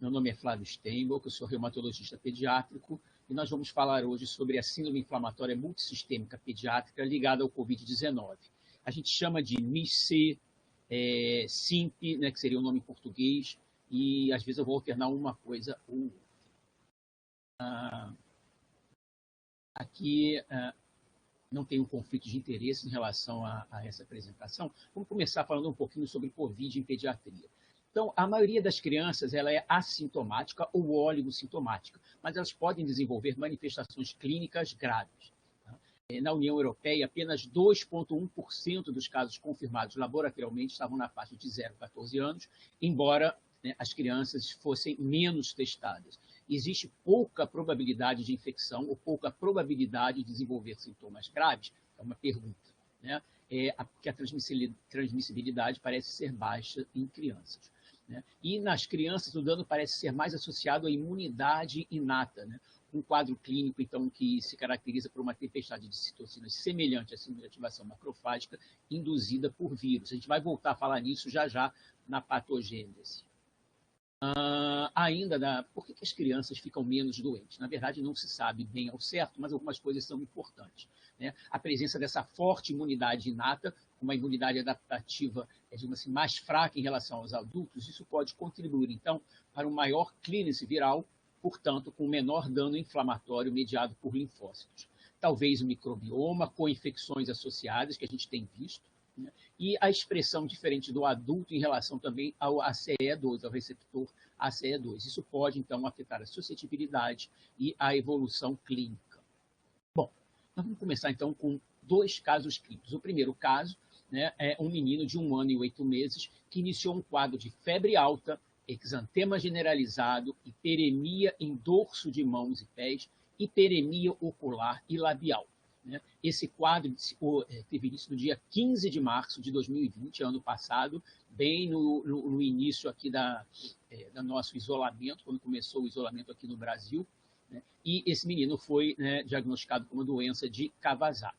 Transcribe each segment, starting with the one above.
Meu nome é Flávio Steinbock, eu sou reumatologista pediátrico e nós vamos falar hoje sobre a síndrome inflamatória multissistêmica pediátrica ligada ao Covid-19. A gente chama de MIS-C, SIMP, né, que seria o nome em português, e às vezes eu vou alternar uma coisa ou outra. Aqui não tem um conflito de interesse em relação a essa apresentação. Vamos começar falando um pouquinho sobre Covid em pediatria. Então, a maioria das crianças ela é assintomática ou oligossintomática, mas elas podem desenvolver manifestações clínicas graves. Na União Europeia, apenas 2,1% dos casos confirmados laboratorialmente estavam na faixa de 0 a 14 anos, embora as crianças fossem menos testadas. Existe pouca probabilidade de infecção ou pouca probabilidade de desenvolver sintomas graves? É uma pergunta, né? Porque a transmissibilidade parece ser baixa em crianças, né? E nas crianças o dano parece ser mais associado à imunidade inata, né? Um quadro clínico, então, que se caracteriza por uma tempestade de citocinas semelhante à síndrome de ativação macrofágica induzida por vírus. A gente vai voltar a falar nisso já na patogênese. Por que as crianças ficam menos doentes? Na verdade, não se sabe bem ao certo, mas algumas coisas são importantes, né? A presença dessa forte imunidade inata, uma imunidade adaptativa, digamos assim, mais fraca em relação aos adultos, isso pode contribuir, então, para um maior clearance viral, portanto, com menor dano inflamatório mediado por linfócitos. Talvez o microbioma, com infecções associadas, que a gente tem visto, né? E a expressão diferente do adulto em relação também ao ACE2, ao receptor ACE2. Isso pode, então, afetar a suscetibilidade e a evolução clínica. Bom, nós vamos começar, então, com 2 casos clínicos. O primeiro caso, né, é um menino de 1 ano e 8 meses que iniciou um quadro de febre alta, exantema generalizado, hiperemia em dorso de mãos e pés, hiperemia ocular e labial. Esse quadro teve início no dia 15 de março de 2020, ano passado, bem no início aqui do nosso isolamento, quando começou o isolamento aqui no Brasil, né? E esse menino foi, né, diagnosticado com uma doença de Kawasaki.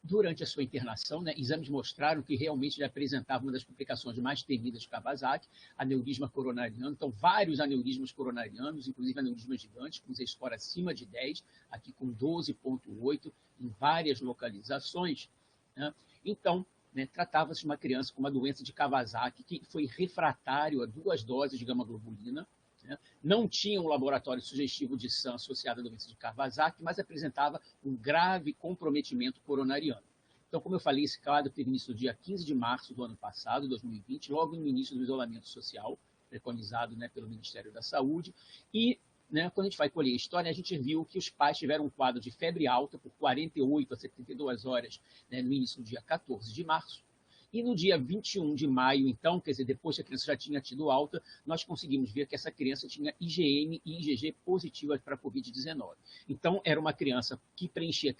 Durante a sua internação, né, exames mostraram que realmente ele apresentava uma das complicações mais temidas de Kawasaki, aneurisma coronariano. Então, vários aneurismas coronarianos, inclusive aneurismas gigantes, com Z-score acima de 10, aqui com 12,8, em várias localizações, né? Então, né, tratava-se de uma criança com uma doença de Kawasaki que foi refratário a 2 doses de gama-globulina, né? Não tinha um laboratório sugestivo de SAM associado à doença de Kawasaki, mas apresentava um grave comprometimento coronariano. Então, como eu falei, esse quadro teve início no dia 15 de março do ano passado, 2020, logo no início do isolamento social, preconizado, né, pelo Ministério da Saúde. E, né, quando a gente vai colher a história, a gente viu que os pais tiveram um quadro de febre alta por 48 a 72 horas, né, no início do dia 14 de março. E no dia 21 de maio, então, quer dizer, depois que a criança já tinha tido alta, nós conseguimos ver que essa criança tinha IgM e IgG positivas para a Covid-19. Então, era uma criança que preenchia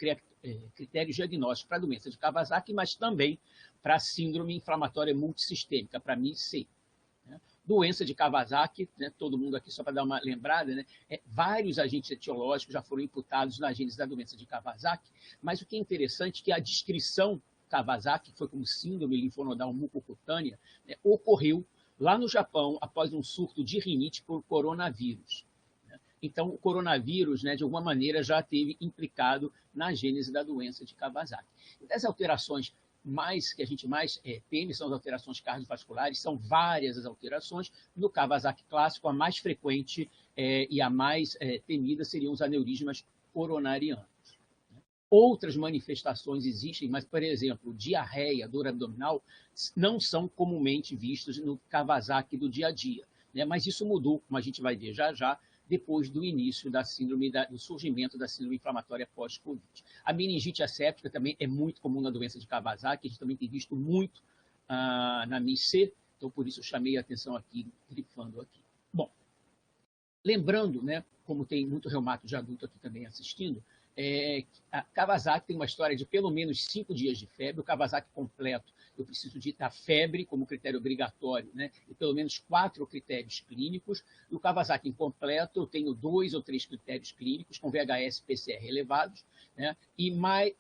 critérios diagnósticos para a doença de Kawasaki, mas também para a síndrome inflamatória multissistêmica, para MIS-C. Doença de Kawasaki, né, todo mundo aqui, só para dar uma lembrada, né, vários agentes etiológicos já foram imputados na gênese da doença de Kawasaki, mas o que é interessante é que a descrição Kawasaki, que foi como síndrome linfonodal mucocutânea, né, ocorreu lá no Japão após um surto de rinite por coronavírus. Então, o coronavírus, né, de alguma maneira, já teve implicado na gênese da doença de Kawasaki. E das alterações que a gente mais teme são as alterações cardiovasculares, são várias as alterações. No Kawasaki clássico, a mais frequente e a mais temida seriam os aneurismas coronarianos. Outras manifestações existem, mas, por exemplo, diarreia, dor abdominal, não são comumente vistos no Kawasaki do dia a dia, né? Mas isso mudou, como a gente vai ver já, depois do início da síndrome, do surgimento da síndrome inflamatória pós-Covid. A meningite asséptica também é muito comum na doença de Kawasaki, a gente também tem visto muito na MIS-C, então por isso eu chamei a atenção aqui, grifando aqui. Bom, lembrando, né, como tem muito reumato de adulto aqui também assistindo, a Kawasaki tem uma história de pelo menos 5 dias de febre. O Kawasaki completo, eu preciso de a febre como critério obrigatório, né? E pelo menos 4 critérios clínicos. E o Kawasaki incompleto, eu tenho 2 ou 3 critérios clínicos com VHS e PCR elevados. né? E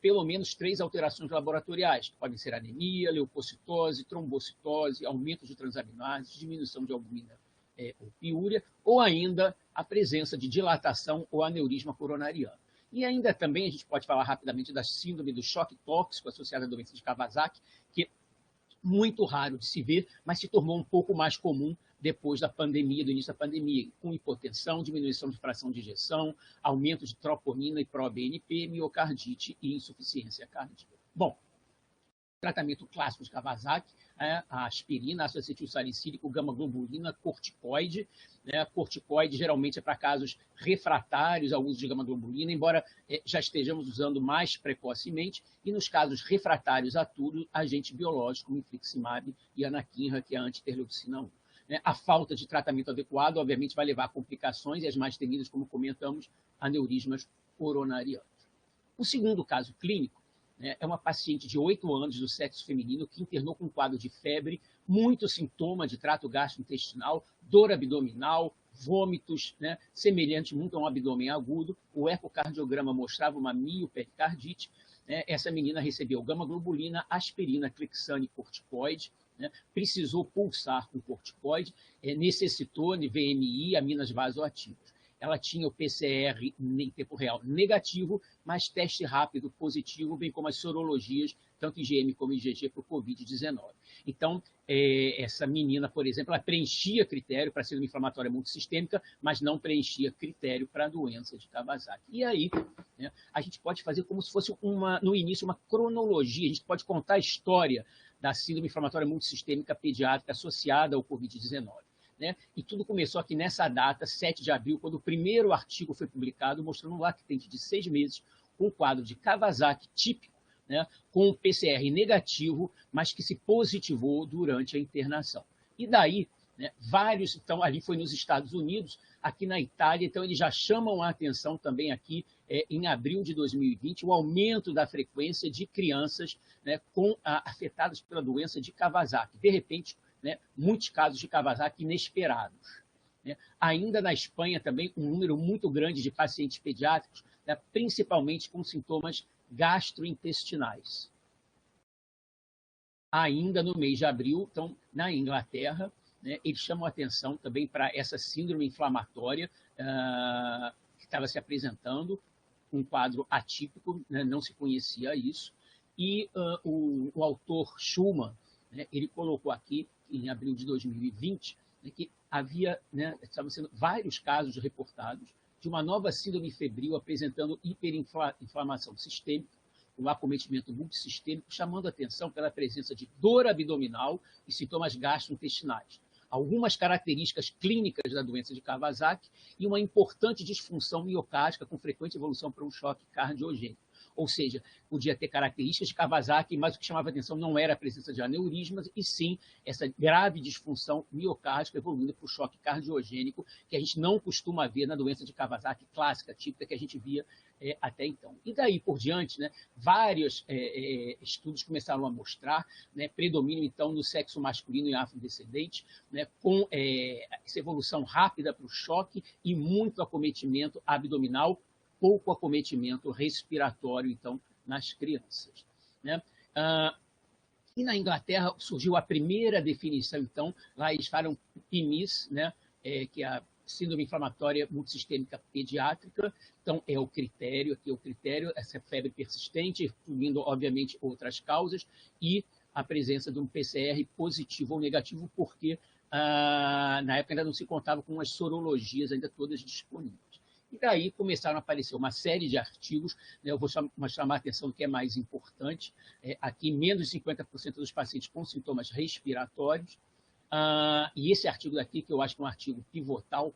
pelo menos 3 alterações laboratoriais, que podem ser anemia, leucocitose, trombocitose, aumento de transaminases, diminuição de albumina ou piúria, ou ainda a presença de dilatação ou aneurisma coronariano. E ainda também a gente pode falar rapidamente da síndrome do choque tóxico associada à doença de Kawasaki, que é muito raro de se ver, mas se tornou um pouco mais comum depois da pandemia, do início da pandemia, com hipotensão, diminuição de fração de ejeção, aumento de troponina e pro-BNP, miocardite e insuficiência cardíaca. Bom, tratamento clássico de Kawasaki, a aspirina, ácido acetilsalicílico, gama-globulina, corticoide. Corticoide geralmente é para casos refratários ao uso de gama-globulina, embora já estejamos usando mais precocemente, e nos casos refratários a tudo, agente biológico, como infliximab e anakinra, que é a anti-interleucina 1. A falta de tratamento adequado, obviamente, vai levar a complicações, e as mais temidas, como comentamos, aneurismas coronarianos. O segundo caso clínico é uma paciente de 8 anos do sexo feminino que internou com um quadro de febre, muito sintoma de trato gastrointestinal, dor abdominal, vômitos, semelhante muito a um abdômen agudo. O ecocardiograma mostrava uma miopericardite. Essa menina recebeu gama-globulina, aspirina, clexane e corticoide. Precisou pulsar com corticoide, necessitou de VMI, aminas vasoativas. Ela tinha o PCR em tempo real negativo, mas teste rápido positivo, bem como as sorologias, tanto IgM como IgG, para o Covid-19. Então, essa menina, por exemplo, ela preenchia critério para síndrome inflamatória multissistêmica, mas não preenchia critério para a doença de Kawasaki. E aí, a gente pode fazer como se fosse, no início, uma cronologia, a gente pode contar a história da síndrome inflamatória multissistêmica pediátrica associada ao Covid-19. E tudo começou aqui nessa data, 7 de abril, quando o primeiro artigo foi publicado, mostrando um lactente de 6 meses, com um quadro de Kawasaki típico, com PCR negativo, mas que se positivou durante a internação. E daí, vários, então, ali foi nos Estados Unidos, aqui na Itália, então eles já chamam a atenção também aqui, em abril de 2020, o aumento da frequência de crianças afetadas pela doença de Kawasaki. De repente, muitos casos de Kawasaki inesperados. Ainda na Espanha também, um número muito grande de pacientes pediátricos, principalmente com sintomas gastrointestinais. Ainda no mês de abril, então, na Inglaterra, eles chamam a atenção também para essa síndrome inflamatória que estava se apresentando, um quadro atípico, não se conhecia isso, e o autor Schumann, ele colocou aqui, em abril de 2020, que havia, estavam sendo vários casos reportados de uma nova síndrome febril apresentando hiperinflamação sistêmica, o acometimento multissistêmico, chamando a atenção pela presença de dor abdominal e sintomas gastrointestinais. Algumas características clínicas da doença de Kawasaki e uma importante disfunção miocárdica com frequente evolução para um choque cardiogênico. Ou seja, podia ter características de Kawasaki, mas o que chamava atenção não era a presença de aneurismas, e sim essa grave disfunção miocárdica evoluindo para o choque cardiogênico, que a gente não costuma ver na doença de Kawasaki clássica, típica, que a gente via até então. E daí por diante, vários estudos começaram a mostrar predomínio, então, no sexo masculino e afrodescendente, com essa evolução rápida para o choque e muito acometimento abdominal, pouco acometimento respiratório, então, nas crianças. E na Inglaterra surgiu a primeira definição, então, lá eles falam PIMIS, que é a síndrome inflamatória multissistêmica pediátrica, então é o critério, aqui é o critério, essa febre persistente, incluindo, obviamente, outras causas, e a presença de um PCR positivo ou negativo, porque na época ainda não se contava com as sorologias ainda todas disponíveis. E daí começaram a aparecer uma série de artigos, eu vou chamar a atenção do que é mais importante, aqui menos de 50% dos pacientes com sintomas respiratórios, e esse artigo daqui, que eu acho que é um artigo pivotal,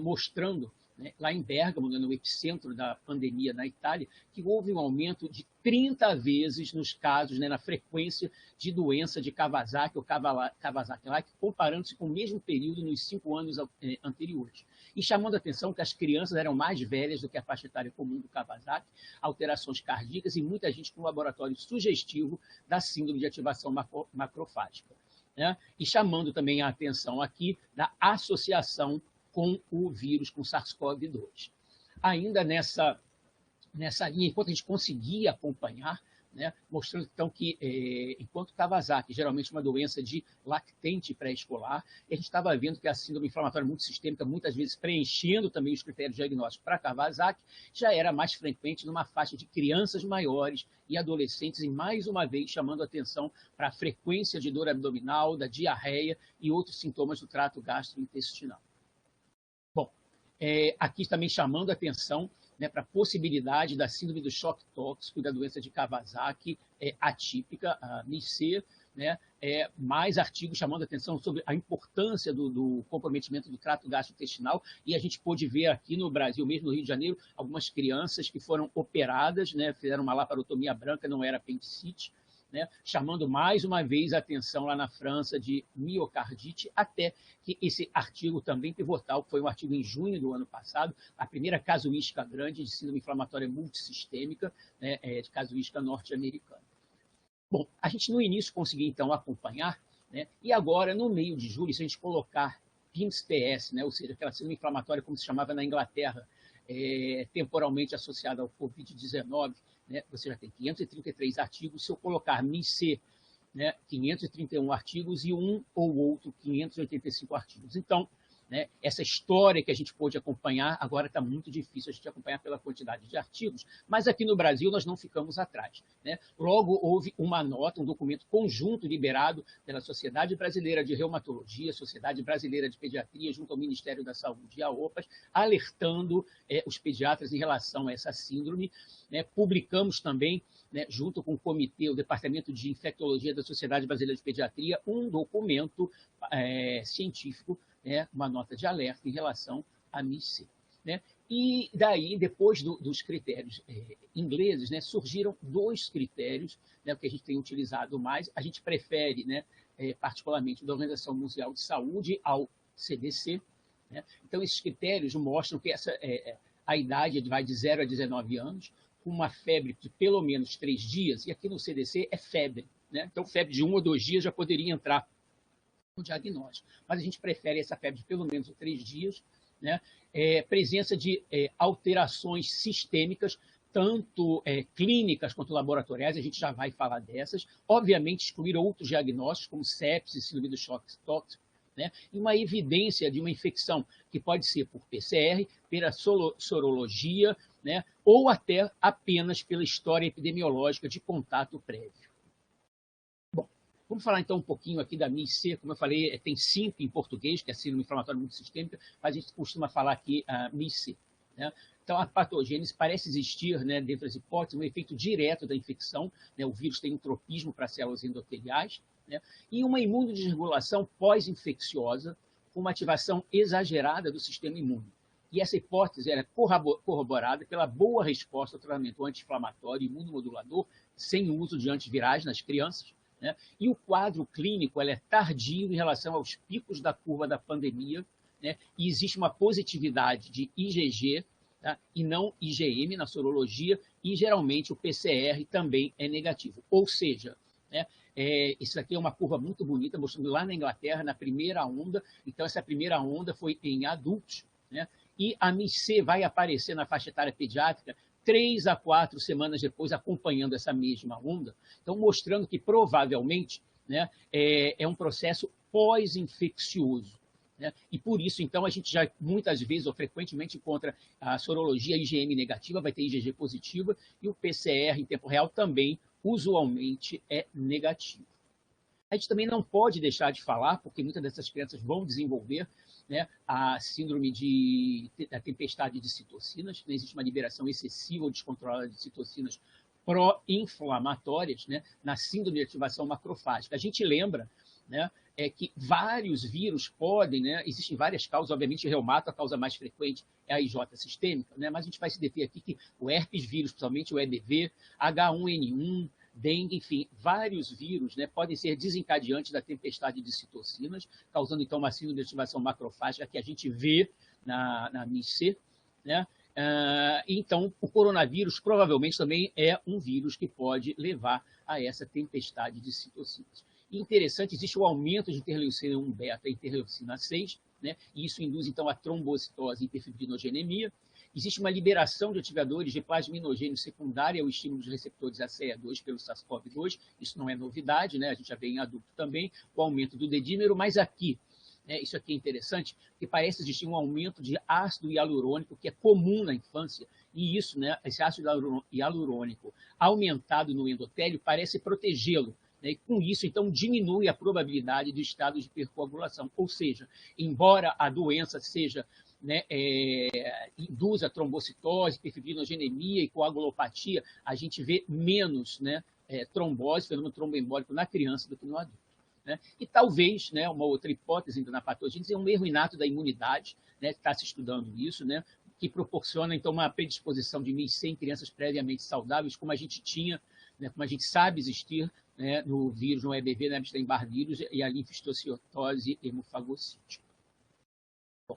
mostrando, lá em Bérgamo, no epicentro da pandemia na Itália, que houve um aumento de 30 vezes nos casos, na frequência de doença de Kawasaki ou Kawasaki-like, comparando-se com o mesmo período nos 5 anos anteriores. E chamando a atenção que as crianças eram mais velhas do que a faixa etária comum do Kawasaki, alterações cardíacas e muita gente com um laboratório sugestivo da síndrome de ativação macrofágica. E chamando também a atenção aqui da associação com o vírus, com SARS-CoV-2. Ainda nessa nessa linha, enquanto a gente conseguia acompanhar, né, mostrando então que, enquanto Kawasaki, geralmente uma doença de lactente pré-escolar, a gente estava vendo que a síndrome inflamatória multissistêmica, muitas vezes preenchendo também os critérios diagnósticos para Kawasaki, já era mais frequente numa faixa de crianças maiores e adolescentes, e mais uma vez chamando atenção para a frequência de dor abdominal, da diarreia e outros sintomas do trato gastrointestinal. Bom, aqui também chamando atenção, né, para a possibilidade da síndrome do choque tóxico e da doença de Kawasaki atípica, a MIS-C, né, mais artigos chamando atenção sobre a importância do comprometimento do trato gastrointestinal, e a gente pôde ver aqui no Brasil, mesmo no Rio de Janeiro, algumas crianças que foram operadas, né, fizeram uma laparotomia branca, não era apendicite, né, chamando mais uma vez a atenção lá na França de miocardite, até que esse artigo também pivotal, que foi um artigo em junho do ano passado, a primeira casuística grande de síndrome inflamatória multissistêmica, né, de casuística norte-americana. Bom, a gente no início conseguiu então acompanhar, né, e agora no meio de julho, se a gente colocar PIMS-TS, né, ou seja, aquela síndrome inflamatória como se chamava na Inglaterra, temporalmente associada ao Covid-19, né, você já tem 533 artigos. Se eu colocar MIS-C, né, 531 artigos, e um ou outro 585 artigos. Então, né, essa história que a gente pôde acompanhar, agora está muito difícil a gente acompanhar pela quantidade de artigos, mas aqui no Brasil nós não ficamos atrás, né? Logo houve uma nota, um documento conjunto liberado pela Sociedade Brasileira de Reumatologia, Sociedade Brasileira de Pediatria, junto ao Ministério da Saúde e a OPAS, alertando os pediatras em relação a essa síndrome, né? Publicamos também, né, junto com o comitê, o Departamento de Infectologia da Sociedade Brasileira de Pediatria, um documento científico, né, uma nota de alerta em relação à MIS-C. Né? E daí, depois dos critérios ingleses, né, surgiram dois critérios, né, que a gente tem utilizado mais. A gente prefere, né, particularmente, da Organização Mundial de Saúde ao CDC. Né? Então, esses critérios mostram que a idade vai de 0 a 19 anos, com uma febre de pelo menos 3 dias, e aqui no CDC é febre. Né? Então, febre de 1 ou 2 dias já poderia entrar no diagnóstico, mas a gente prefere essa febre de pelo menos 3 dias, né? Presença de alterações sistêmicas, tanto clínicas quanto laboratoriais, a gente já vai falar dessas, obviamente excluir outros diagnósticos, como sepsis, síndrome do choque tóxico, né? E uma evidência de uma infecção que pode ser por PCR, pela sorologia, né? Ou até apenas pela história epidemiológica de contato prévio. Vamos falar então um pouquinho aqui da MIS-C, como eu falei, tem 5 em português, que é a síndrome inflamatória multissistêmica, mas a gente costuma falar aqui a MIS-C. Né? Então, a patogênese parece existir, né, dentro das hipóteses, um efeito direto da infecção, né? O vírus tem um tropismo para células endoteliais, né? E uma imunodesregulação pós-infecciosa, com uma ativação exagerada do sistema imune. E essa hipótese era corroborada pela boa resposta ao tratamento anti-inflamatório e imunomodulador, sem o uso de antivirais nas crianças, né? E o quadro clínico é tardio em relação aos picos da curva da pandemia, né? E existe uma positividade de IgG, tá? E não IgM na sorologia, e geralmente o PCR também é negativo. Ou seja, né, isso aqui é uma curva muito bonita, mostrando lá na Inglaterra, na primeira onda. Então, essa primeira onda foi em adultos, né? E a MIS-C vai aparecer na faixa etária pediátrica 3 a 4 semanas depois, acompanhando essa mesma onda. Então, mostrando que provavelmente, né, é um processo pós-infeccioso. Né? E por isso, então, a gente já muitas vezes ou frequentemente encontra a sorologia IgM negativa, vai ter IgG positiva, e o PCR em tempo real também, usualmente, é negativo. A gente também não pode deixar de falar, porque muitas dessas crianças vão desenvolver, né, a síndrome da tempestade de citocinas, né? Existe uma liberação excessiva ou descontrolada de citocinas pró-inflamatórias, né, na síndrome de ativação macrofágica. A gente lembra, né, que vários vírus podem, né, existem várias causas, obviamente, reumato, a causa mais frequente é a IJ sistêmica, né, mas a gente vai se deter aqui que o herpes vírus, principalmente o EBV, H1N1, dengue, enfim, vários vírus, né, podem ser desencadeantes da tempestade de citocinas, causando, então, uma síndrome de ativação macrofágica que a gente vê na MIS-C, né? Então, o coronavírus provavelmente também é um vírus que pode levar a essa tempestade de citocinas. E interessante, existe o aumento de interleucina 1-beta e interleucina 6, né? E isso induz, então, a trombocitose e hiperfibrinogenemia. existe uma liberação de ativadores de plasminogênio secundário ao estímulo dos receptores ACE2 pelo SARS-CoV-2, isso não é novidade, né? A gente já vê em adulto também, o aumento do dedímero, mas aqui, isso aqui é interessante, porque parece existir um aumento de ácido hialurônico, que é comum na infância, e isso, né, esse ácido hialurônico aumentado no endotélio parece protegê-lo, né, e com isso, então, diminui a probabilidade de estado de hipercoagulação, ou seja, embora a doença seja, né, induza trombocitose, hiperfibrinogenemia e coagulopatia, a gente vê menos, né, trombose, fenômeno tromboembólico na criança do que no adulto. Né? E talvez, né, uma outra hipótese ainda na patogênese é um erro inato da imunidade, né, está se estudando isso, né, que proporciona então uma predisposição de MIS-C em crianças previamente saudáveis, como a gente tinha, né, como a gente sabe existir, né, no vírus, no EBV, no Epstein-Barr vírus e a linfostociotose hemofagocítica. Bom,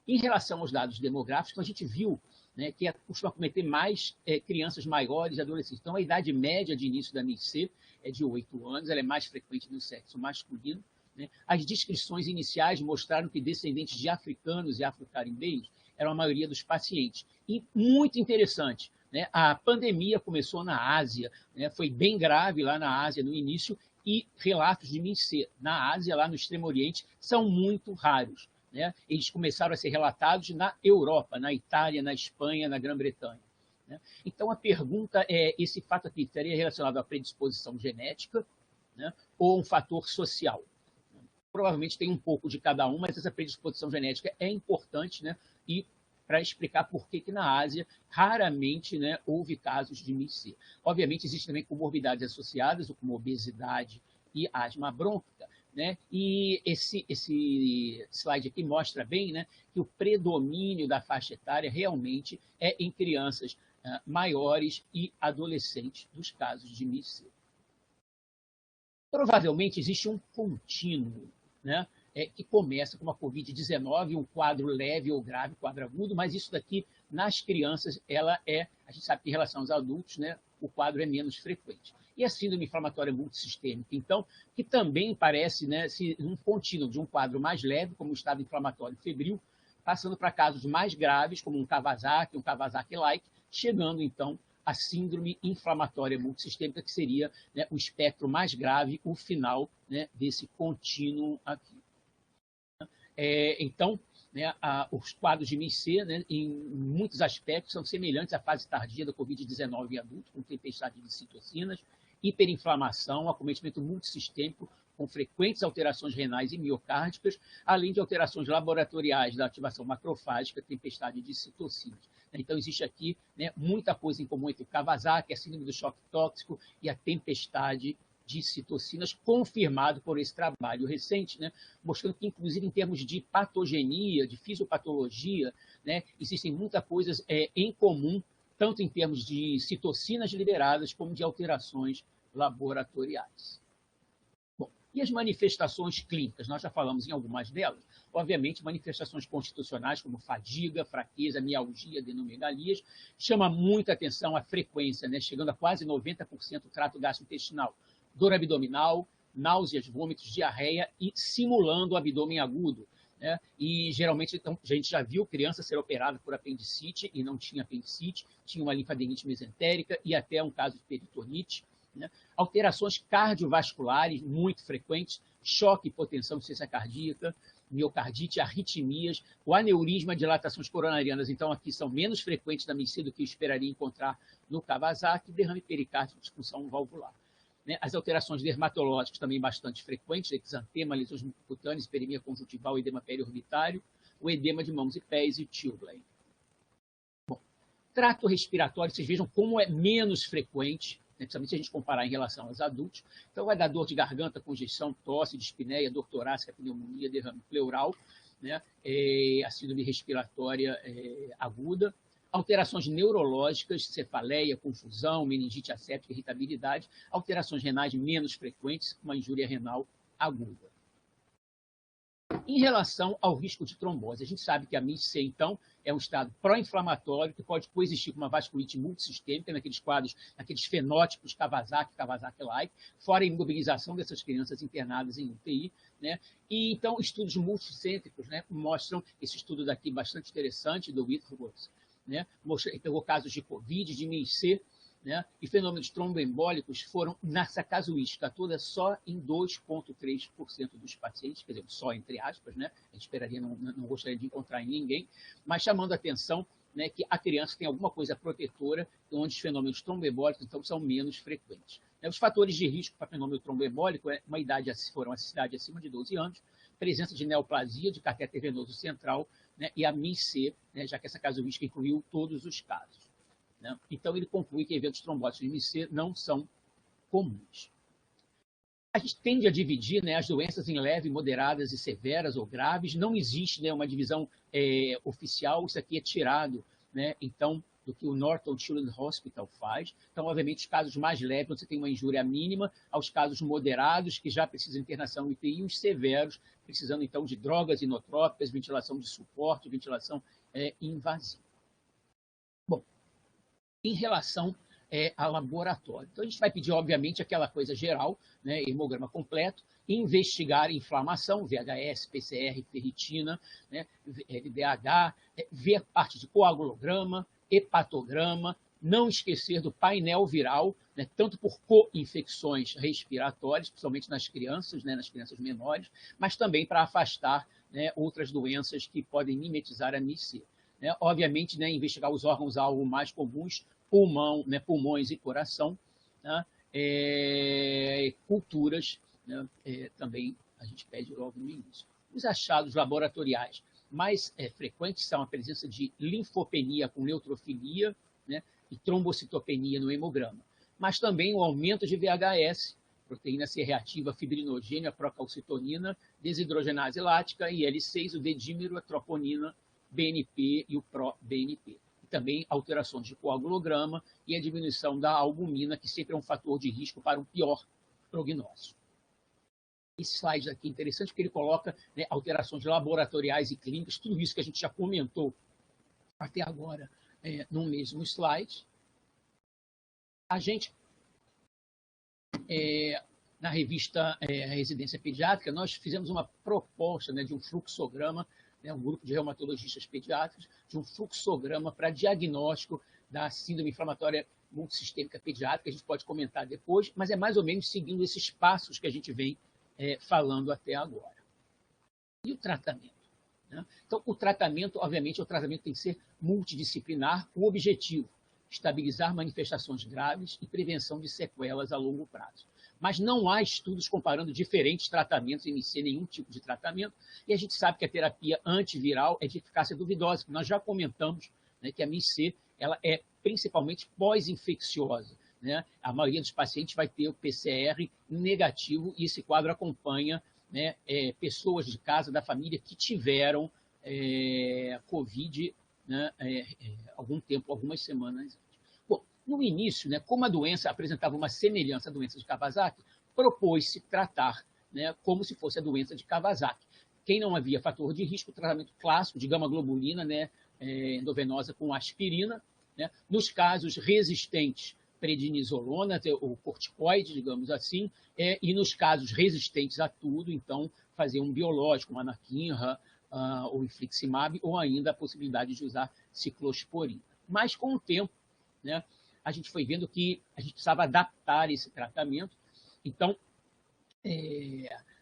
em relação aos dados demográficos, a gente viu, né, que costuma cometer mais crianças maiores e adolescentes. Então, a idade média de início da MIS-C é de 8 anos, ela é mais frequente no sexo masculino. Né? As descrições iniciais mostraram que descendentes de africanos e afro-caribenhos eram a maioria dos pacientes. E muito interessante, né? A pandemia começou na Ásia, né? Foi bem grave lá na Ásia no início, e relatos de MIS-C na Ásia, lá no Extremo Oriente, são muito raros. Né? Eles começaram a ser relatados na Europa, na Itália, na Espanha, na Grã-Bretanha. Né? Então, a pergunta é, esse fato aqui estaria relacionado à predisposição genética, né, ou um fator social? Provavelmente tem um pouco de cada um, mas essa predisposição genética é importante, né, e para explicar por que na Ásia raramente, né, houve casos de MIS-C. Obviamente, existem também comorbidades associadas, como obesidade e asma brônquica, né? E esse slide aqui mostra bem, né, que o predomínio da faixa etária realmente é em crianças maiores e adolescentes dos casos de MIS-C. Provavelmente existe um contínuo, né, que começa com uma Covid-19, um quadro leve ou grave, quadro agudo, mas isso daqui, nas crianças, a gente sabe que em relação aos adultos, né, o quadro é menos frequente. E a síndrome inflamatória multissistêmica, então, que também parece, né, um contínuo de um quadro mais leve, como o estado inflamatório febril, passando para casos mais graves, como um Kawasaki-like, chegando, então, a síndrome inflamatória multissistêmica, que seria, né, o espectro mais grave, o final, né, desse contínuo aqui. Então, né, os quadros de MIS-C, né, em muitos aspectos, são semelhantes à fase tardia da Covid-19 em adulto, com tempestade de citocinas, hiperinflamação, acometimento multissistêmico, com frequentes alterações renais e miocárdicas, além de alterações laboratoriais da ativação macrofágica, tempestade de citocinas. Então, existe aqui, né, muita coisa em comum entre o Kawasaki, a síndrome do choque tóxico e a tempestade de citocinas, confirmado por esse trabalho recente, né, mostrando que, inclusive, em termos de patogenia, de fisiopatologia, né, existem muitas coisas em comum, tanto em termos de citocinas liberadas, como de alterações laboratoriais. Bom, e as manifestações clínicas? Nós já falamos em algumas delas. Obviamente, manifestações constitucionais, como fadiga, fraqueza, mialgia, adenomegalias, chama muita atenção a frequência, né, chegando a quase 90% do trato gastrointestinal, dor abdominal, náuseas, vômitos, diarreia e simulando o abdômen agudo. Né? E, geralmente, então, a gente já viu criança ser operada por apendicite e não tinha apendicite, tinha uma linfadenite mesentérica e até um caso de peritonite. Né? Alterações cardiovasculares muito frequentes, choque, hipotensão, insuficiência cardíaca, miocardite, arritmias, o aneurisma, dilatações coronarianas, então aqui são menos frequentes na MIS-C do que eu esperaria encontrar no Kawasaki, derrame pericárdico, disfunção valvular. Né? As alterações dermatológicas também bastante frequentes, exantema, lesões cutâneas, hiperemia conjuntival, edema periorbitário, o edema de mãos e pés e o Chilblain. Bom, trato respiratório, vocês vejam como é menos frequente, né? Principalmente se a gente comparar em relação aos adultos. Então, vai dar dor de garganta, congestão, tosse, dispneia, dor torácica, pneumonia, derrame pleural, né? A síndrome respiratória aguda, alterações neurológicas, cefaleia, confusão, meningite asséptica, irritabilidade, alterações renais menos frequentes, uma injúria renal aguda. Em relação ao risco de trombose, a gente sabe que a MIS-C, então, é um estado pró-inflamatório que pode coexistir com uma vasculite multissistêmica, naqueles quadros, naqueles fenótipos Kawasaki-like, fora a imobilização dessas crianças internadas em UTI. Né? E, então, estudos multicêntricos, né, mostram, esse estudo daqui bastante interessante, do Whitworth, né? Pegou casos de Covid, de MIC-C, né? E fenômenos tromboembólicos foram, nessa casuística toda, só em 2,3% dos pacientes, quer dizer, só entre aspas, né? A gente esperaria, não gostaria de encontrar em ninguém, mas chamando a atenção, né, que a criança tem alguma coisa protetora, onde os fenômenos tromboembólicos, então, são menos frequentes. Os fatores de risco para fenômeno tromboembólico foram a idade acima de 12 anos, presença de neoplasia de catéter venoso central, né, e a MIC-C, né, já que essa casuística incluiu todos os casos. Né? Então, ele conclui que eventos trombóticos de MIC-C não são comuns. A gente tende a dividir, né, as doenças em leve, moderadas e severas ou graves. Não existe, né, uma divisão oficial, isso aqui é tirado, né, então, do que o Norton Children's Hospital faz. Então, obviamente, os casos mais leves, onde você tem uma injúria mínima, aos casos moderados, que já precisam de internação UTI, e os severos, precisando, então, de drogas inotrópicas, ventilação de suporte, ventilação invasiva. Bom, em relação a laboratório. Então, a gente vai pedir, obviamente, aquela coisa geral, né, hemograma completo, investigar inflamação, VHS, PCR, ferritina, né, LDH, ver parte de coagulograma, hepatograma, não esquecer do painel viral, né, tanto por co-infecções respiratórias, principalmente nas crianças, né, nas crianças menores, mas também para afastar, né, outras doenças que podem mimetizar a MIC-C. Né? Obviamente, né, investigar os órgãos-alvo mais comuns, pulmão, né, pulmões e coração, né? Culturas, né? Também a gente pede logo no início. Os achados laboratoriais mais frequentes são a presença de linfopenia com neutrofilia, né, e trombocitopenia no hemograma, mas também o aumento de VHS, proteína C reativa fibrinogênia, procalcitonina, desidrogenase lática, e L6, o dedímero, a troponina, BNP e o pró-BNP. Também alterações de coagulograma e a diminuição da albumina, que sempre é um fator de risco para um pior prognóstico. Esse slide aqui é interessante porque ele coloca, né, alterações laboratoriais e clínicas, tudo isso que a gente já comentou até agora no mesmo slide. A gente, na revista Residência Pediátrica, nós fizemos uma proposta, né, de um fluxograma, um grupo de reumatologistas pediátricos, de um fluxograma para diagnóstico da síndrome inflamatória multissistêmica pediátrica, a gente pode comentar depois, mas é mais ou menos seguindo esses passos que a gente vem falando até agora. E o tratamento? Né? Então, o tratamento, obviamente, o tratamento tem que ser multidisciplinar, com o objetivo estabilizar manifestações graves e prevenção de sequelas a longo prazo. Mas não há estudos comparando diferentes tratamentos, MIC, nenhum tipo de tratamento, e a gente sabe que a terapia antiviral é de eficácia duvidosa, nós já comentamos, né, que a MIC ela é principalmente pós-infecciosa, né? A maioria dos pacientes vai ter o PCR negativo, e esse quadro acompanha, né, pessoas de casa, da família, que tiveram Covid, né, algum tempo, algumas semanas. Bom, no início, né, como a doença apresentava uma semelhança à doença de Kawasaki, propôs-se tratar, né, como se fosse a doença de Kawasaki. Quem não havia fator de risco, tratamento clássico de gama-globulina, né, endovenosa com aspirina, né, nos casos resistentes, prednisolona, o corticoide, digamos assim, e nos casos resistentes a tudo, então, fazer um biológico, uma anakinra, ou infliximab, ou ainda a possibilidade de usar ciclosporina. Mas, com o tempo, né, a gente foi vendo que a gente precisava adaptar esse tratamento. Então,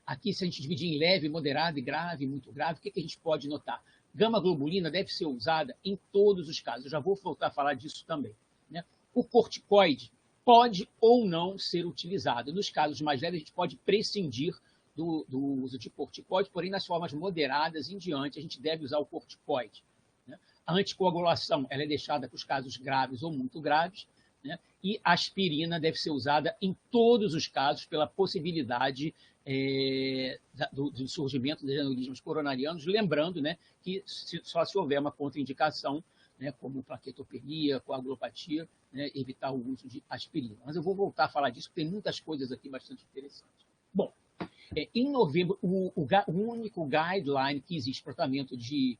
aqui, se a gente dividir em leve, moderado e grave, muito grave, o que a gente pode notar? Gama-globulina deve ser usada em todos os casos. Eu já vou voltar a falar disso também. Né? O corticoide pode ou não ser utilizado. Nos casos mais leves, a gente pode prescindir do uso de corticoide, porém, nas formas moderadas em diante, a gente deve usar o corticoide. Né? A anticoagulação ela é deixada para os casos graves ou muito graves, né? E a aspirina deve ser usada em todos os casos pela possibilidade do surgimento de aneurismas coronarianos, lembrando, né, que só se houver uma contraindicação, né, como plaquetopenia, coagulopatia, né, evitar o uso de aspirina. Mas eu vou voltar a falar disso, porque tem muitas coisas aqui bastante interessantes. Bom, em novembro, o único guideline que existe para tratamento de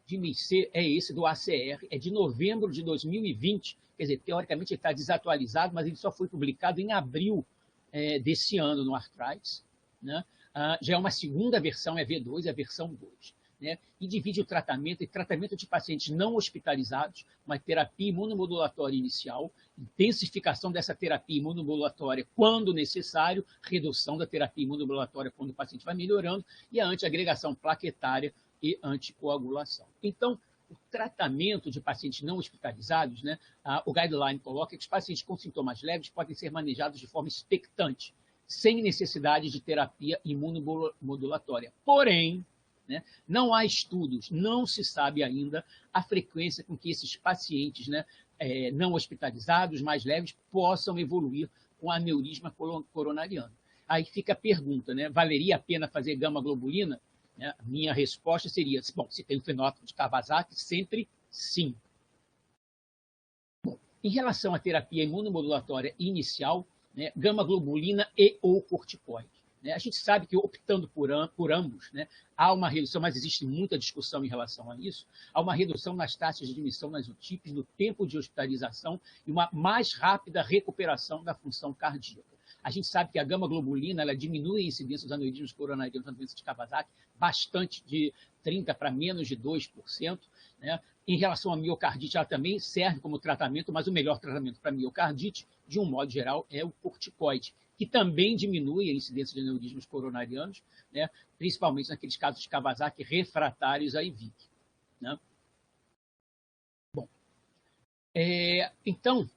MIC é esse do ACR, é de novembro de 2020, quer dizer, teoricamente ele está desatualizado, mas ele só foi publicado em abril desse ano no Arthritis, né? Já é uma segunda versão, é V2, é a versão 2. né, e divide o tratamento em tratamento de pacientes não hospitalizados, uma terapia imunomodulatória inicial, intensificação dessa terapia imunomodulatória quando necessário, redução da terapia imunomodulatória quando o paciente vai melhorando, e a antiagregação plaquetária e anticoagulação. Então, o tratamento de pacientes não hospitalizados, né, o guideline coloca que os pacientes com sintomas leves podem ser manejados de forma expectante, sem necessidade de terapia imunomodulatória. Porém, né, não há estudos, não se sabe ainda a frequência com que esses pacientes, né, não hospitalizados, mais leves, possam evoluir com aneurisma coronariano. Aí fica a pergunta, né, valeria a pena fazer gama-globulina? A minha resposta seria, bom, se tem o fenótipo de Kawasaki, sempre sim. Bom, em relação à terapia imunomodulatória inicial, né, gama-globulina e ou corticoide. Né, a gente sabe que optando por ambos, né, há uma redução, mas existe muita discussão em relação a isso, há uma redução nas taxas de admissão nas UTIPs, no tempo de hospitalização e uma mais rápida recuperação da função cardíaca. A gente sabe que a gama-globulina ela diminui a incidência dos aneurismas coronarianos na doença de Kawasaki bastante, de 30% para menos de 2%. Né? Em relação à miocardite, ela também serve como tratamento, mas o melhor tratamento para miocardite, de um modo geral, é o corticoide, que também diminui a incidência de aneurismas coronarianos, né? Principalmente naqueles casos de Kawasaki refratários a IVIC. Né? Bom, então,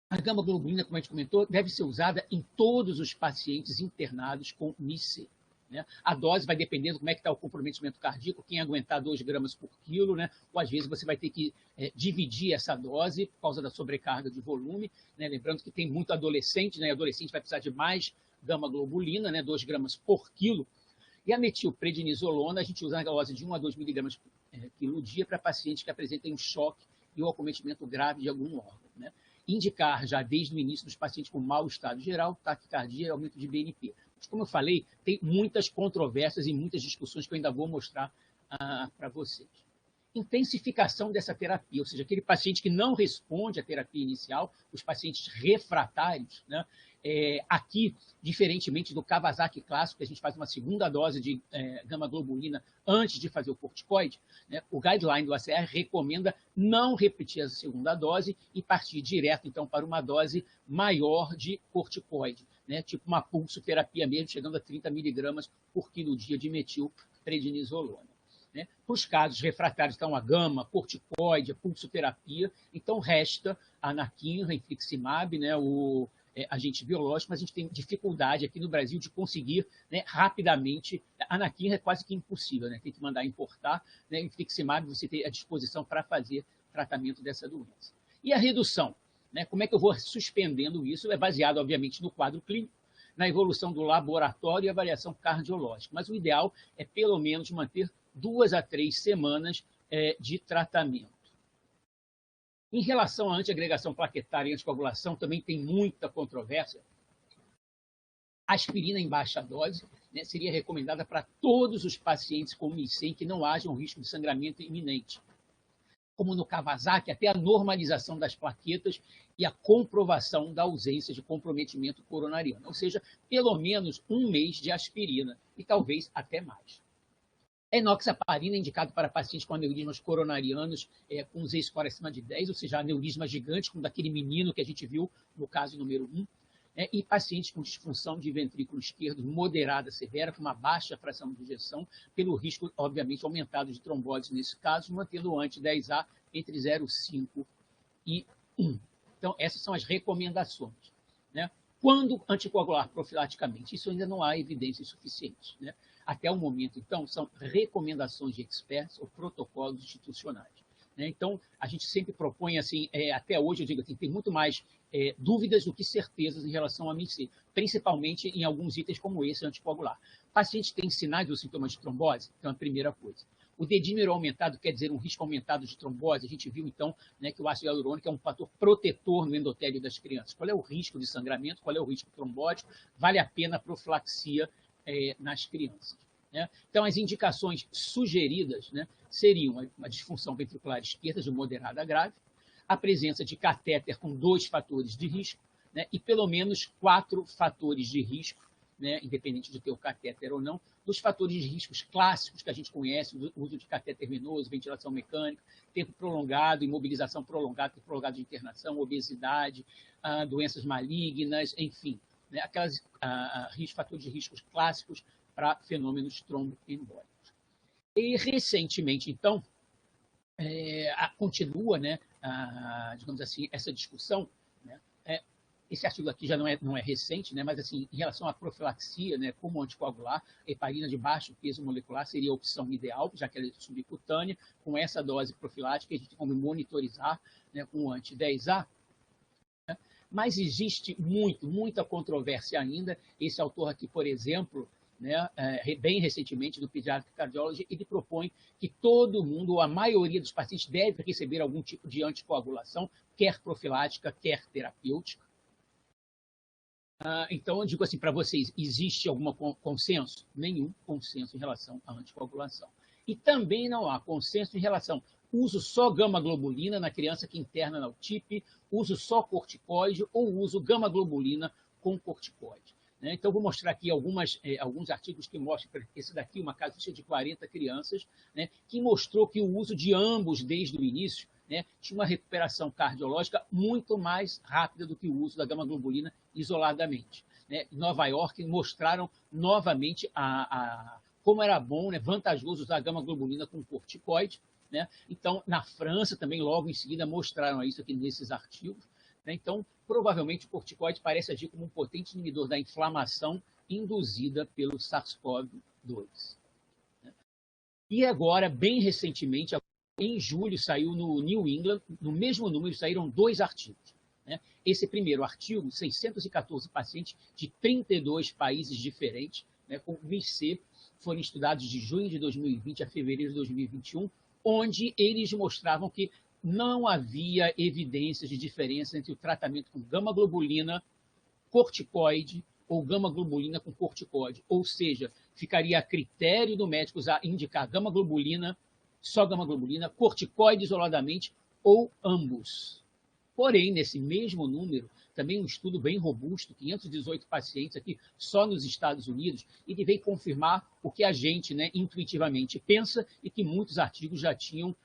a gama-globulina, como a gente comentou, deve ser usada em todos os pacientes internados com MIS-C. Né? A dose vai depender de como é que está o comprometimento cardíaco, quem aguentar 2 gramas por quilo, né? Ou às vezes você vai ter que dividir essa dose por causa da sobrecarga de volume. Né? Lembrando que tem muito adolescente, né? Adolescente vai precisar de mais gama-globulina, né? 2 gramas por quilo. E a metilprednisolona, a gente usa na dose de 1 a 2 miligramas por quilo dia para pacientes que apresentem um choque e o acometimento grave de algum órgão. Né? Indicar já desde o início dos pacientes com mau estado geral, taquicardia e aumento de BNP. Mas, como eu falei, tem muitas controvérsias e muitas discussões que eu ainda vou mostrar para vocês. Intensificação dessa terapia, ou seja, aquele paciente que não responde à terapia inicial, os pacientes refratários, né? Aqui, diferentemente do Kawasaki clássico, que a gente faz uma segunda dose de gama-globulina antes de fazer o corticoide, né? O guideline do ACR recomenda não repetir a segunda dose e partir direto, então, para uma dose maior de corticoide, né? Tipo uma pulsoterapia mesmo, chegando a 30 miligramas por quilo dia de metilprednisolona. Né? Para os casos refratários, então, a gama, corticoide, a pulsoterapia, então resta a anakinra, infliximab, né, o agente biológico, mas a gente tem dificuldade aqui no Brasil de conseguir, né, rapidamente. A anakinra é quase que impossível, né? Tem que mandar importar, né? Infliximab você tem à disposição para fazer tratamento dessa doença. E a redução? Né? Como é que eu vou suspendendo isso? É baseado, obviamente, no quadro clínico, na evolução do laboratório e avaliação cardiológica, mas o ideal é, pelo menos, manter 2 a 3 semanas de tratamento. Em relação à antiagregação plaquetária e anticoagulação, também tem muita controvérsia. A aspirina em baixa dose, né, seria recomendada para todos os pacientes com MIS-C que não haja um risco de sangramento iminente. Como no Kawasaki, até a normalização das plaquetas e a comprovação da ausência de comprometimento coronariano. Ou seja, pelo menos 1 mês de aspirina e talvez até mais. A enoxaparina é indicado para pacientes com aneurismas coronarianos com Z-score acima de 10, ou seja, aneurisma gigante, como daquele menino que a gente viu no caso número 1, e pacientes com disfunção de ventrículo esquerdo moderada severa, com uma baixa fração de ejeção, pelo risco, obviamente, aumentado de trombose nesse caso, mantendo o anti-10A entre 0,5 e 1. Então, essas são as recomendações. Né? Quando anticoagular profilaticamente? Isso ainda não há evidências suficientes. Né? Até o momento, então, são recomendações de experts ou protocolos institucionais. Né? Então, a gente sempre propõe, assim, até hoje, eu digo assim, tem muito mais dúvidas do que certezas em relação a MIS-C, principalmente em alguns itens como esse, anticoagular. Pacientes têm sinais ou sintomas de trombose? Então, a primeira coisa. O dedímero aumentado quer dizer um risco aumentado de trombose. A gente viu, então, né, que o ácido hialurônico é um fator protetor no endotélio das crianças. Qual é o risco de sangramento? Qual é o risco trombótico? Vale a pena a profilaxia nas crianças. Né? Então, as indicações sugeridas, né, seriam uma disfunção ventricular esquerda de moderada a grave, a presença de catéter com 2 fatores de risco, né, e pelo menos 4 fatores de risco né, independente de ter o catéter ou não, dos fatores de riscos clássicos que a gente conhece, o uso de catéter venoso, ventilação mecânica, tempo prolongado, imobilização prolongada, tempo prolongado de internação, obesidade, doenças malignas, enfim, né, aquelas fatores de riscos clássicos para fenômenos tromboembólicos. E, recentemente, então, continua, né, digamos assim, essa discussão, né, esse artigo aqui já não é recente, né, mas assim, em relação à profilaxia, né, como anticoagular, heparina de baixo peso molecular seria a opção ideal, já que ela é subcutânea, com essa dose profilática, a gente tem como monitorizar, né, com o anti-10A. Né, mas existe muita controvérsia ainda. Esse autor aqui, por exemplo, né, bem recentemente, do Pediatric Cardiology, ele propõe que todo mundo, ou a maioria dos pacientes, deve receber algum tipo de anticoagulação, quer profilática, quer terapêutica. Então, eu digo assim para vocês, existe algum consenso? Nenhum consenso em relação à anticoagulação. E também não há consenso em relação ao uso só gama-globulina na criança que interna na UTIP, uso só corticoide ou uso gama-globulina com corticoide. Né? Então, vou mostrar aqui alguns artigos que mostram, esse daqui, uma casuística de 40 crianças, né, que mostrou que o uso de ambos desde o início, né, tinha uma recuperação cardiológica muito mais rápida do que o uso da gama-globulina isoladamente. Né? Em Nova York, mostraram novamente como era bom, né, vantajoso usar a gama-globulina com corticoide. Né? Então, na França, também, logo em seguida, mostraram isso aqui nesses artigos. Né? Então, provavelmente, o corticoide parece agir como um potente inibidor da inflamação induzida pelo SARS-CoV-2. Né? E agora, bem recentemente, em julho, saiu no New England, no mesmo número, saíram 2 artigos. Né? Esse primeiro artigo, 614 pacientes de 32 países diferentes, né, com MIS-C, foram estudados de junho de 2020 a fevereiro de 2021, onde eles mostravam que não havia evidências de diferença entre o tratamento com gama-globulina, corticoide ou gama-globulina com corticoide. Ou seja, ficaria a critério do médico indicar gama-globulina, só gama-globulina, corticoide isoladamente ou ambos. Porém, nesse mesmo número, também um estudo bem robusto, 518 pacientes aqui só nos Estados Unidos, e ele veio confirmar o que a gente, né, intuitivamente pensa e que muitos artigos já tinham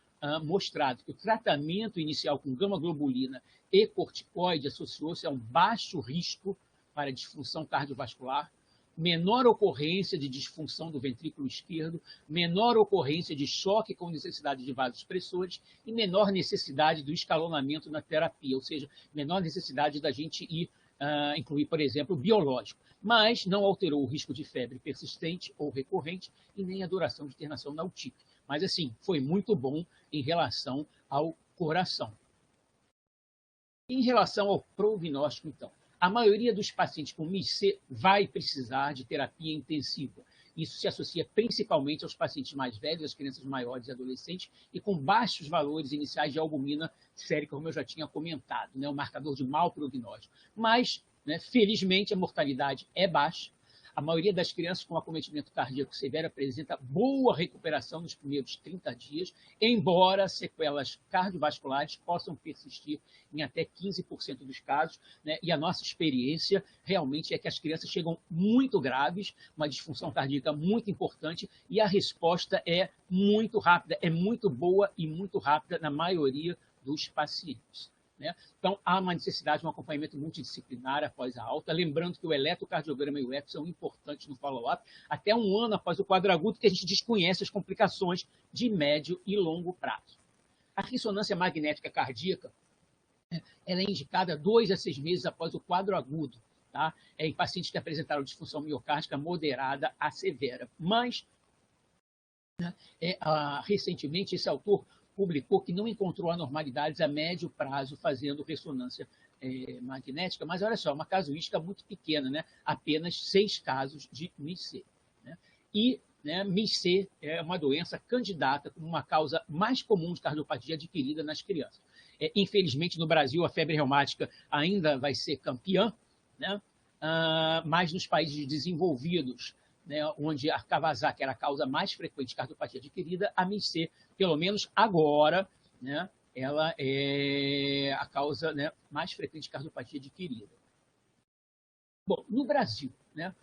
mostrado, que o tratamento inicial com gama-globulina e corticoide associou-se a um baixo risco para disfunção cardiovascular, menor ocorrência de disfunção do ventrículo esquerdo, menor ocorrência de choque com necessidade de vasopressores e menor necessidade do escalonamento na terapia, ou seja, menor necessidade da gente incluir, por exemplo, o biológico. Mas não alterou o risco de febre persistente ou recorrente e nem a duração de internação na UTIP. Mas, assim, foi muito bom em relação ao coração. Em relação ao prognóstico, então, a maioria dos pacientes com MIS-C vai precisar de terapia intensiva. Isso se associa principalmente aos pacientes mais velhos, às crianças maiores e adolescentes, e com baixos valores iniciais de albumina sérica, como eu já tinha comentado, né, um marcador de mau prognóstico. Mas, né, felizmente, a mortalidade é baixa. A maioria das crianças com acometimento cardíaco severo apresenta boa recuperação nos primeiros 30 dias, embora sequelas cardiovasculares possam persistir em até 15% dos casos, né? E a nossa experiência realmente é que as crianças chegam muito graves, uma disfunção cardíaca muito importante, e a resposta é muito rápida, é muito boa e muito rápida na maioria dos pacientes. Né? Então, há uma necessidade de um acompanhamento multidisciplinar após a alta, lembrando que o eletrocardiograma e o eco são importantes no follow-up, até um ano após o quadro agudo, que a gente desconhece as complicações de médio e longo prazo. A ressonância magnética cardíaca, ela é indicada 2 a 6 meses após o quadro agudo, tá? Em pacientes que apresentaram disfunção miocárdica moderada a severa. Mas, né, recentemente, esse autor publicou que não encontrou anormalidades a médio prazo fazendo ressonância magnética, mas olha só, uma casuística muito pequena, né? Apenas 6 casos de MIS-C. Né? E, né, MIS-C é uma doença candidata como uma causa mais comum de cardiopatia adquirida nas crianças. Infelizmente, no Brasil, a febre reumática ainda vai ser campeã, né? Mas nos países desenvolvidos, né, onde a Kawasaki era a causa mais frequente de cardiopatia adquirida, a MIS-C, pelo menos agora, né, ela é a causa, né, mais frequente de cardiopatia adquirida. Bom, no Brasil, né,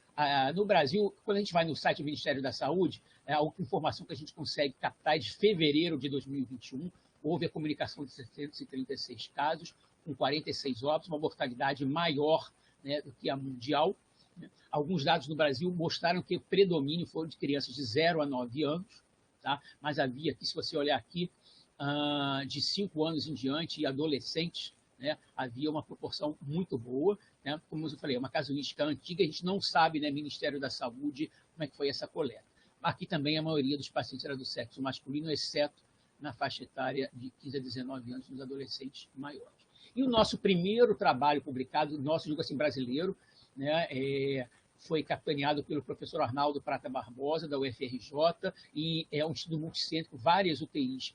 No Brasil, quando a gente vai no site do Ministério da Saúde, a informação que a gente consegue captar é de fevereiro de 2021, houve a comunicação de 736 casos, com 46 óbitos, uma mortalidade maior, né, do que a mundial. Alguns dados no Brasil mostraram que o predomínio foram de crianças de 0 a 9 anos, tá? Mas havia aqui, se você olhar aqui, de 5 anos em diante e adolescentes, né, havia uma proporção muito boa, né? Como eu falei, é uma casuística antiga, a gente não sabe, né, Ministério da Saúde, como é que foi essa coleta. Aqui também a maioria dos pacientes era do sexo masculino, exceto na faixa etária de 15 a 19 anos, nos adolescentes maiores. E o nosso primeiro trabalho publicado, nosso, digo assim, brasileiro, né, foi capitaneado pelo professor Arnaldo Prata Barbosa, da UFRJ, e é um estudo multicêntrico, várias UTIs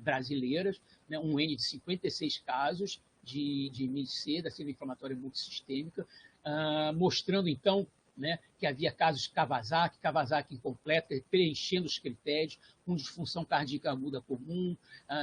brasileiras, né, um N de 56 casos de MIS-C, da síndrome inflamatória multissistêmica, mostrando, então, né, que havia casos de Kawasaki incompleto, preenchendo os critérios, com disfunção cardíaca aguda comum,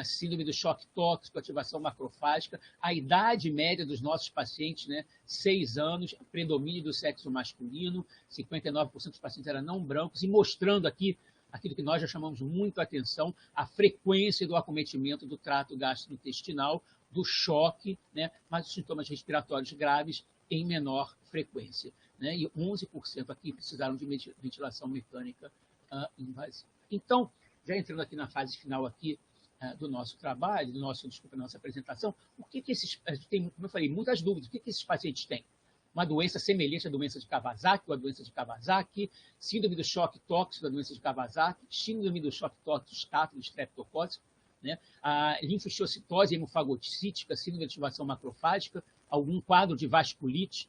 síndrome do choque tóxico, ativação macrofágica. A idade média dos nossos pacientes, né, 6 anos, predomínio do sexo masculino, 59% dos pacientes eram não brancos, e mostrando aqui aquilo que nós já chamamos muito a atenção, a frequência do acometimento do trato gastrointestinal, do choque, né, mas os sintomas respiratórios graves em menor frequência, né, e 11% aqui precisaram de ventilação mecânica invasiva. Então, já entrando aqui na fase final aqui do nosso trabalho, da nossa apresentação, o que esses, tem, como eu falei, muitas dúvidas, o que esses pacientes têm? Uma doença semelhante à doença de Kawasaki, ou a doença de Kawasaki, síndrome do choque tóxico da doença de Kawasaki, síndrome do choque tóxico estático do estreptocócico, né? A linfociticose hemofagocítica, síndrome de ativação macrofágica, algum quadro de vasculite.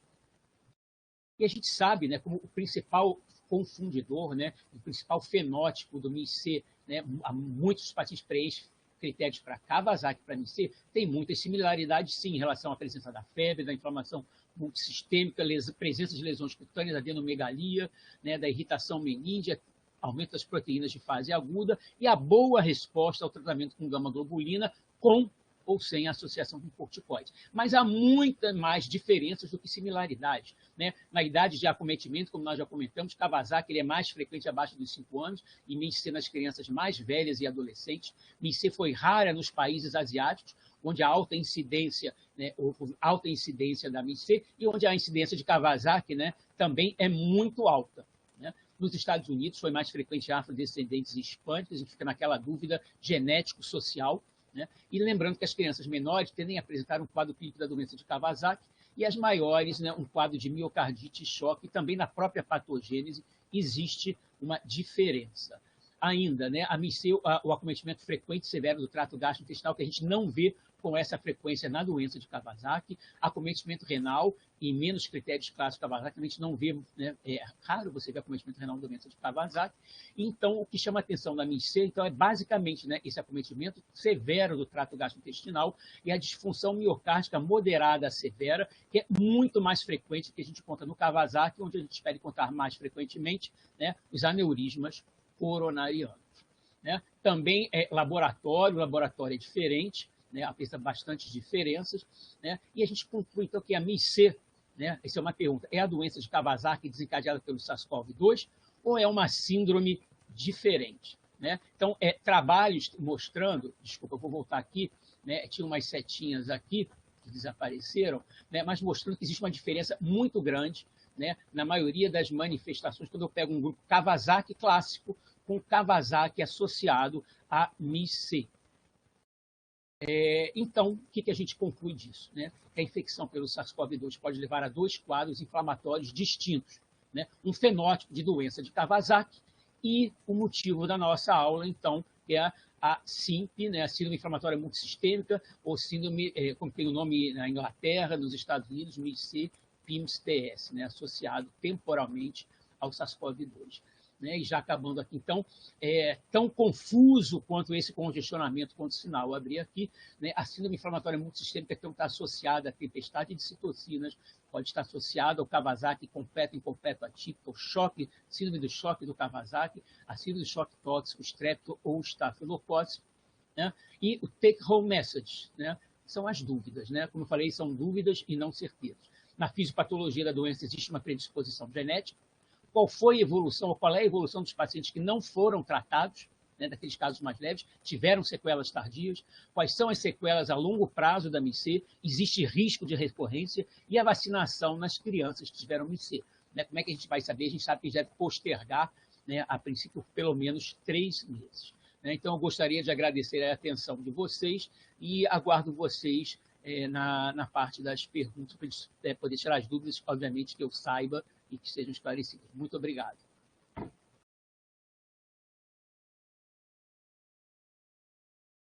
E a gente sabe, né, como o principal confundidor, né, o principal fenótipo do MIS-C, né, muitos pacientes preenchem critérios para Kawasaki, para MIS-C, tem muitas similaridades, sim, em relação à presença da febre, da inflamação multissistêmica, presença de lesões cutâneas, adenomegalia, né, da irritação meningea, aumento das proteínas de fase aguda e a boa resposta ao tratamento com gama-globulina, com ou sem associação com corticoides. Mas há muitas mais diferenças do que similaridades, né? Na idade de acometimento, como nós já comentamos, Kawasaki ele é mais frequente abaixo dos 5 anos e MIS-C nas crianças mais velhas e adolescentes. MIS-C foi rara nos países asiáticos, onde há alta incidência, né, alta incidência da MIS-C e onde a incidência de Kawasaki, né, também é muito alta. Né? Nos Estados Unidos foi mais frequente afrodescendentes e hispânicos, a gente fica naquela dúvida genético-social, né? E lembrando que as crianças menores tendem a apresentar um quadro clínico da doença de Kawasaki e as maiores, né, um quadro de miocardite e choque, e também na própria patogênese existe uma diferença. Ainda, né, a MIS-C, o acometimento frequente e severo do trato gastrointestinal, que a gente não vê com essa frequência na doença de Kawasaki, acometimento renal e menos critérios clássicos de Kawasaki, a gente não vê, né, é raro você ver acometimento renal da doença de Kawasaki. Então, o que chama a atenção da MIS-C, então, é basicamente, né, esse acometimento severo do trato gastrointestinal e a disfunção miocárdica moderada a severa, que é muito mais frequente que a gente conta no Kawasaki, onde a gente espera contar mais frequentemente, né, os aneurismas coronarianos. Né? Também é laboratório é diferente, né, apresenta bastante diferenças, né, e a gente conclui, então, que a MIS-C, né, essa é uma pergunta, é a doença de Kawasaki desencadeada pelo SARS-CoV-2 ou é uma síndrome diferente? Né? Então, trabalhos mostrando, desculpa, eu vou voltar aqui, né, tinha umas setinhas aqui que desapareceram, né, mas mostrando que existe uma diferença muito grande, né, na maioria das manifestações, quando eu pego um grupo Kawasaki clássico com Kawasaki associado a MIS-C. Então, o que a gente conclui disso? Né? Que a infecção pelo SARS-CoV-2 pode levar a 2 quadros inflamatórios distintos. Né? Um fenótipo de doença de Kawasaki e o motivo da nossa aula, então, que é a SIMP, né? A síndrome inflamatória multissistêmica, ou síndrome, como tem o nome na Inglaterra, nos Estados Unidos, MIS-C, PIMS-TS, né? Associado temporalmente ao SARS-CoV-2. Né, e já acabando aqui, então, tão confuso quanto esse congestionamento condicional. Eu abri aqui, né, a síndrome inflamatória multissistêmica que está associada à tempestade de citocinas, pode estar associada ao Kawasaki completo, incompleto, atípico, ao choque, síndrome do choque do Kawasaki, a síndrome do choque tóxico, estrepto ou estafilococci, né, e o take-home message, né, são as dúvidas. Né, como eu falei, são dúvidas e não certezas. Na fisiopatologia da doença existe uma predisposição genética, qual foi a evolução, qual é a evolução dos pacientes que não foram tratados, né, daqueles casos mais leves, tiveram sequelas tardias, quais são as sequelas a longo prazo da MIC, existe risco de recorrência, e a vacinação nas crianças que tiveram MIC. Né? Como é que a gente vai saber? A gente sabe que a gente deve postergar, né, a princípio, pelo menos 3 meses. Né? Então, eu gostaria de agradecer a atenção de vocês e aguardo vocês na parte das perguntas, para a gente poder tirar as dúvidas, obviamente, que eu saiba e que sejam esclarecidas. Muito obrigado.